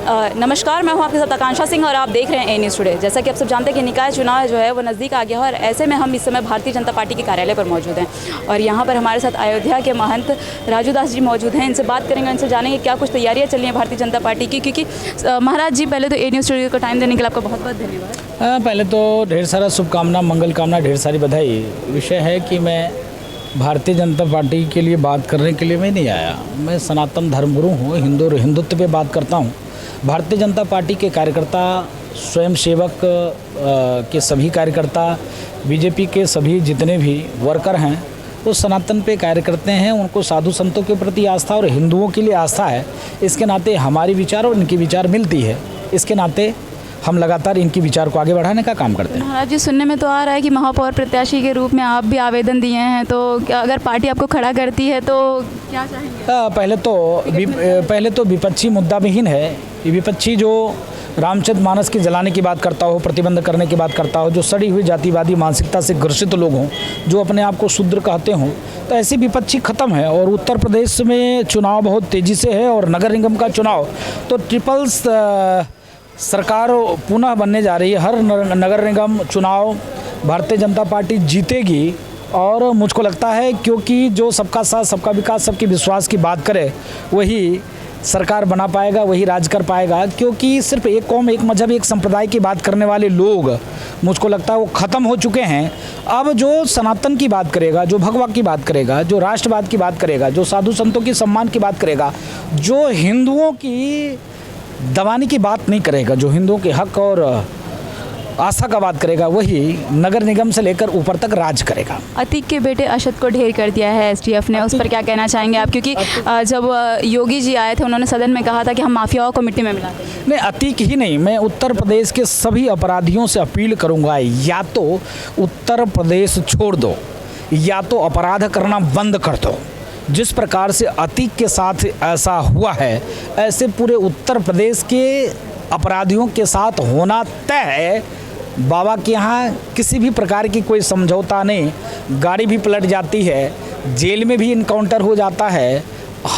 नमस्कार, मैं हूं आपके साथ आकांक्षा सिंह और आप देख रहे हैं ए न्यूज़ टुडे। जैसा कि आप सब जानते हैं कि निकाय चुनाव जो है वो नज़दीक आ गया है और ऐसे में हम इस समय भारतीय जनता पार्टी के कार्यालय पर मौजूद हैं और यहाँ पर हमारे साथ अयोध्या के महंत राजू दास जी मौजूद हैं। इनसे बात करेंगे, इनसे जानेंगे क्या कुछ तैयारियाँ चल रही हैं भारतीय जनता पार्टी की। क्योंकि महाराज जी, पहले तो ए न्यूज़ टुडे को टाइम देने के लिए आपका बहुत बहुत धन्यवाद। पहले तो ढेर सारा शुभकामना, मंगल कामना, ढेर सारी बधाई। विषय है कि मैं भारतीय जनता पार्टी के लिए बात करने के लिए मैं नहीं आया। मैं सनातन धर्मगुरु हूँ, हिंदुत्व पे बात करता हूँ। भारतीय जनता पार्टी के कार्यकर्ता, स्वयंसेवक के सभी कार्यकर्ता, बीजेपी के सभी जितने भी वर्कर हैं वो सनातन पे कार्य करते हैं। उनको साधु संतों के प्रति आस्था और हिंदुओं के लिए आस्था है। इसके नाते हमारी विचार और इनकी विचार मिलती है। इसके नाते हम लगातार इनकी विचार को आगे बढ़ाने का काम करते हैं। महाराज जी, सुनने में तो आ रहा है कि महापौर प्रत्याशी के रूप में आप भी आवेदन दिए हैं, तो क्या अगर पार्टी आपको खड़ा करती है तो क्या चाहेंगे? पहले तो विपक्षी मुद्दा विहीन है। ये विपक्षी जो रामचरित मानस की जलाने की बात करता हो, प्रतिबंध करने की बात करता हो, जो सड़ी हुई जातिवादी मानसिकता से ग्रसित लोग हों, जो अपने आप को शूद्र कहते हों, तो ऐसी विपक्षी खत्म है। और उत्तर प्रदेश में चुनाव बहुत तेज़ी से है और नगर निगम का चुनाव तो ट्रिपल्स सरकार पुनः बनने जा रही है। हर नगर निगम चुनाव भारतीय जनता पार्टी जीतेगी और मुझको लगता है क्योंकि जो सबका साथ, सबका विकास, सबके विश्वास की बात करे वही सरकार बना पाएगा, वही राज कर पाएगा। क्योंकि सिर्फ एक कौम, एक मजहब, एक संप्रदाय की बात करने वाले लोग मुझको लगता है वो ख़त्म हो चुके हैं। अब जो सनातन की बात करेगा, जो भगवा की बात करेगा, जो राष्ट्रवाद की बात करेगा, जो साधु संतों की सम्मान की बात करेगा, जो हिंदुओं की दबाने की बात नहीं करेगा, जो हिंदुओं के हक और आस्था का बात करेगा, वही नगर निगम से लेकर ऊपर तक राज करेगा। अतीक के बेटे अशद को ढेर कर दिया है एसटीएफ ने, उस पर क्या कहना चाहेंगे आप? क्योंकि जब योगी जी आए थे उन्होंने सदन में कहा था कि हम माफियाओं को मिट्टी में मिला देंगे। नहीं, अतीक ही नहीं, मैं उत्तर प्रदेश के सभी अपराधियों से अपील करूंगा, या तो उत्तर प्रदेश छोड़ दो या तो अपराध करना बंद कर दो। जिस प्रकार से अतीक के साथ ऐसा हुआ है, ऐसे पूरे उत्तर प्रदेश के अपराधियों के साथ होना तय है। बाबा के यहाँ किसी भी प्रकार की कोई समझौता नहीं, गाड़ी भी पलट जाती है, जेल में भी इनकाउंटर हो जाता है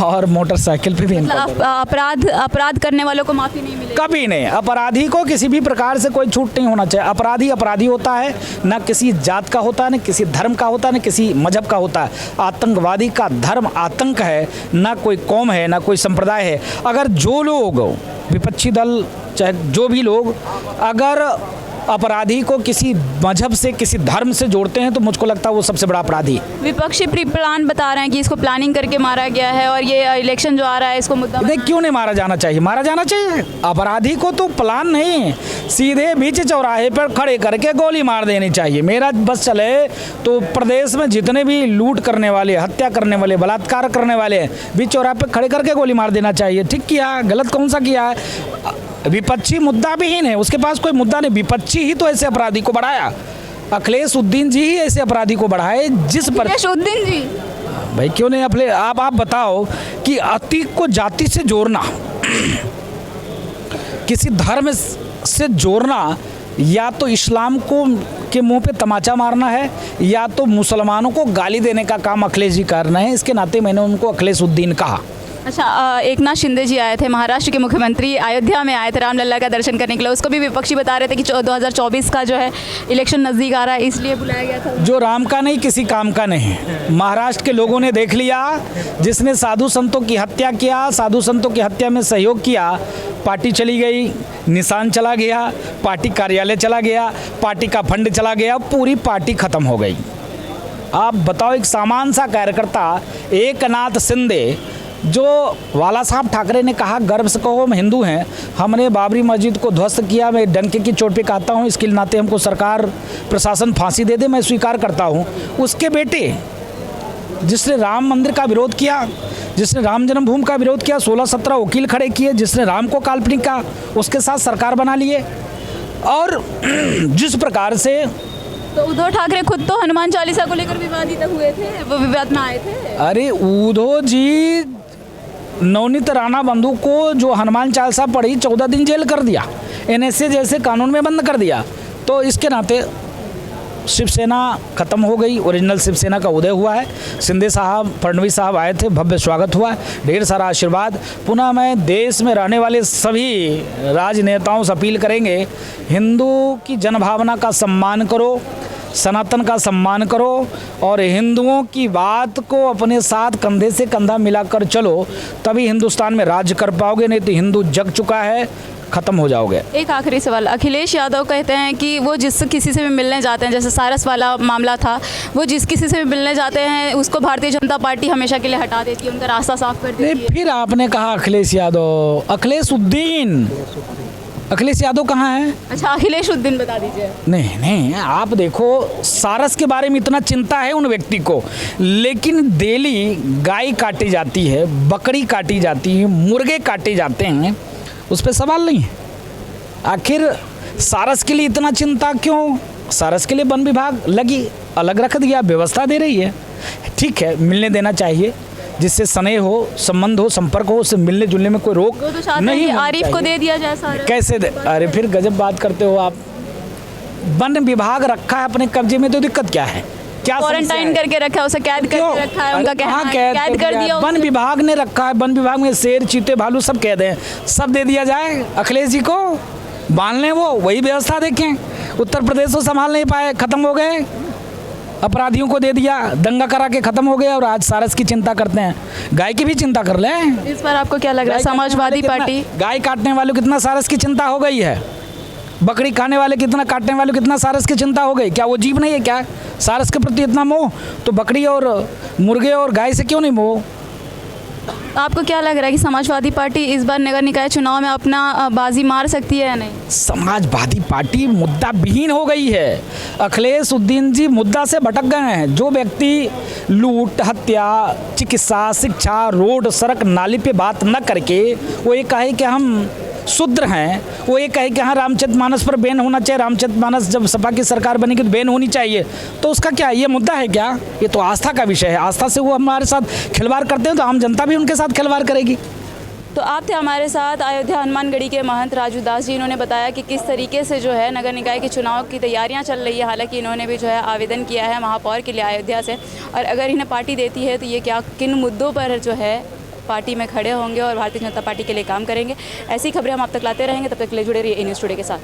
और मोटरसाइकिल पे भी अपराध करने वालों को माफ़ी नहीं मिलेगी कभी नहीं। अपराधी को किसी भी प्रकार से कोई छूट नहीं होना चाहिए। अपराधी अपराधी होता है, ना किसी जात का होता है, ना किसी धर्म का होता है, ना किसी मजहब का होता है। आतंकवादी का धर्म आतंक है, ना कोई कौम है, ना कोई संप्रदाय है। अगर जो लोग, विपक्षी दल चाहे जो भी लोग, अगर अपराधी को किसी मजहब से, किसी धर्म से जोड़ते हैं तो मुझको लगता है वो सबसे बड़ा अपराधी। विपक्षी प्री प्लान बता रहे हैं कि इसको प्लानिंग करके मारा गया है और ये इलेक्शन जो आ रहा है इसको मुद्दा क्यों नहीं मारा जाना चाहिए? मारा जाना चाहिए। अपराधी को तो प्लान नहीं, सीधे बीच चौराहे पर खड़े करके गोली मार देनी चाहिए। मेरा बस चले तो प्रदेश में जितने भी लूट करने वाले, हत्या करने वाले, बलात्कार करने वाले, बीच चौराहे पर खड़े करके गोली मार देना चाहिए। ठीक किया, गलत कौन सा किया है? विपक्षी मुद्दा विहीन है, उसके पास कोई मुद्दा नहीं। विपक्षी ही तो ऐसे अपराधी को बढ़ाया। अखिलेश उद्दीन जी ही ऐसे अपराधी को बढ़ाए। जिस पर उद्दीन जी भाई क्यों नहीं? आप बताओ कि अतीक को जाति से जोड़ना, किसी धर्म से जोड़ना, या तो इस्लाम को के मुंह पे तमाचा मारना है, या तो मुसलमानों को गाली देने का काम अखिलेश जी करना है। इसके नाते मैंने उनको अखिलेश उद्दीन कहा। अच्छा, एकनाथ शिंदे जी आए थे, महाराष्ट्र के मुख्यमंत्री अयोध्या में आए थे रामलला का दर्शन करने के लिए। उसको भी विपक्षी बता रहे थे कि 2024 का जो है इलेक्शन नज़दीक आ रहा है, इसलिए बुलाया गया था। जो राम का नहीं, किसी काम का नहीं। महाराष्ट्र के लोगों ने देख लिया, जिसने साधु संतों की हत्या किया, साधु संतों की हत्या में सहयोग किया, पार्टी चली गई, निशान चला गया, पार्टी कार्यालय चला गया, पार्टी का फंड चला गया, पूरी पार्टी खत्म हो गई। आप बताओ, एक सामान्य सा कार्यकर्ता एकनाथ शिंदे, जो वाला साहब ठाकरे ने कहा गर्व से कहो हम हिंदू हैं, हमने बाबरी मस्जिद को ध्वस्त किया, मैं डंके की चोट पे कहता हूँ, इसके नाते हमको सरकार प्रशासन फांसी दे दे, मैं स्वीकार करता हूँ। उसके बेटे जिसने राम मंदिर का विरोध किया, जिसने राम जन्मभूमि का विरोध किया, 16-17 वकील खड़े किए, जिसने राम को काल्पनिक कहा, उसके साथ सरकार बना लिए। और जिस प्रकार से तो उद्धव ठाकरे खुद तो हनुमान चालीसा को लेकर विवादित हुए थे, वो विवाद में आए थे। अरे उद्धव जी नवनीत राणा बंधु को जो हनुमान चालीसा पढ़ी 14 दिन जेल कर दिया, एनएसए जैसे कानून में बंद कर दिया। तो इसके नाते शिवसेना खत्म हो गई, ओरिजिनल शिवसेना का उदय हुआ है। शिंदे साहब, फडणवीस साहब आए थे, भव्य स्वागत हुआ, ढेर सारा आशीर्वाद। पुनः मैं देश में रहने वाले सभी राजनेताओं से अपील करेंगे, हिंदू की जनभावना का सम्मान करो, सनातन का सम्मान करो और हिंदुओं की बात को अपने साथ कंधे से कंधा मिलाकर चलो, तभी हिंदुस्तान में राज्य कर पाओगे, नहीं तो हिंदू जग चुका है, ख़त्म हो जाओगे। एक आखिरी सवाल, अखिलेश यादव कहते हैं कि वो जिस किसी से भी मिलने जाते हैं, जैसे सारस वाला मामला था, वो जिस किसी से भी मिलने जाते हैं उसको भारतीय जनता पार्टी हमेशा के लिए हटा देती है, उनका रास्ता साफ कर देती है। फिर आपने कहा अखिलेश यादव, अखिलेश यादव कहाँ है? अच्छा, अखिलेश उद्दीन बता दीजिए। नहीं, आप देखो, सारस के बारे में इतना चिंता है उन व्यक्ति को, लेकिन डेली गाय काटी जाती है, बकरी काटी जाती है, मुर्गे काटे जाते हैं, उस पर सवाल नहीं है। आखिर सारस के लिए इतना चिंता क्यों? सारस के लिए वन विभाग लगी, अलग रख दिया, व्यवस्था दे रही है, ठीक है, मिलने देना चाहिए, जिससे स्नेह हो, संबंध हो, संपर्क हो, उससे मिलने जुलने में कोई रोक नहीं। आरिफ को दे दिया जाए सारा। कैसे दे? अरे फिर गजब बात करते हो आप। वन विभाग रखा है अपने कब्जे में, तो दिक्कत क्या है? क्या क्वारंटाइन करके रखा है, उसे कैद करके रखा है, उनका कहना है कैद कर दिया। वन विभाग ने रखा है, वन विभाग में शेर, चीते, भालू सब कैद हैं, सब दे दिया जाए अखिलेश जी को, बांध लें, वो वही व्यवस्था देखें। उत्तर प्रदेश को संभाल नहीं पाए, खत्म हो गए, अपराधियों को दे दिया, दंगा करा के खत्म हो गया, और आज सारस की चिंता करते हैं। गाय की भी चिंता कर लें। इस पर आपको क्या लग रहा है? समाजवादी पार्टी, गाय काटने वालों कितना सारस की चिंता हो गई है, बकरी खाने वाले कितना, काटने वाले कितना सारस की चिंता हो गई। क्या वो जीव नहीं है क्या? सारस के प्रति इतना मोह, तो बकरी और मुर्गे और गाय से क्यों नहीं मोह? आपको क्या लग रहा है कि समाजवादी पार्टी इस बार नगर निकाय चुनाव में अपना बाजी मार सकती है या नहीं? समाजवादी पार्टी मुद्दा विहीन हो गई है। अखिलेश उद्दीन जी मुद्दा से भटक गए हैं। जो व्यक्ति लूट, हत्या, चिकित्सा, शिक्षा, रोड, सड़क, नाली पे बात न करके वो ये कहे कि हम शूद्र हैं, वो ये कहे कि हाँ रामचरितमानस पर बैन होना चाहिए, रामचरितमानस जब सपा की सरकार बनेगी तो बैन होनी चाहिए, तो उसका क्या ये मुद्दा है क्या? ये तो आस्था का विषय है। आस्था से वो हमारे साथ खिलवाड़ करते हैं, तो आम जनता भी उनके साथ खिलवाड़ करेगी। तो आप थे हमारे साथ अयोध्या हनुमानगढ़ी के महंत राजू दास जी। इन्होंने बताया कि किस तरीके से जो है नगर निकाय के चुनाव की तैयारियां चल रही है। हालांकि इन्होंने भी जो है आवेदन किया है महापौर के लिए अयोध्या से, और अगर इन्हें पार्टी देती है तो ये क्या किन मुद्दों पर जो है पार्टी में खड़े होंगे और भारतीय जनता पार्टी के लिए काम करेंगे। ऐसी खबरें हम आप तक लाते रहेंगे, तब तक के लिए जुड़े रहिए ए न्यूज़ टुडे के साथ।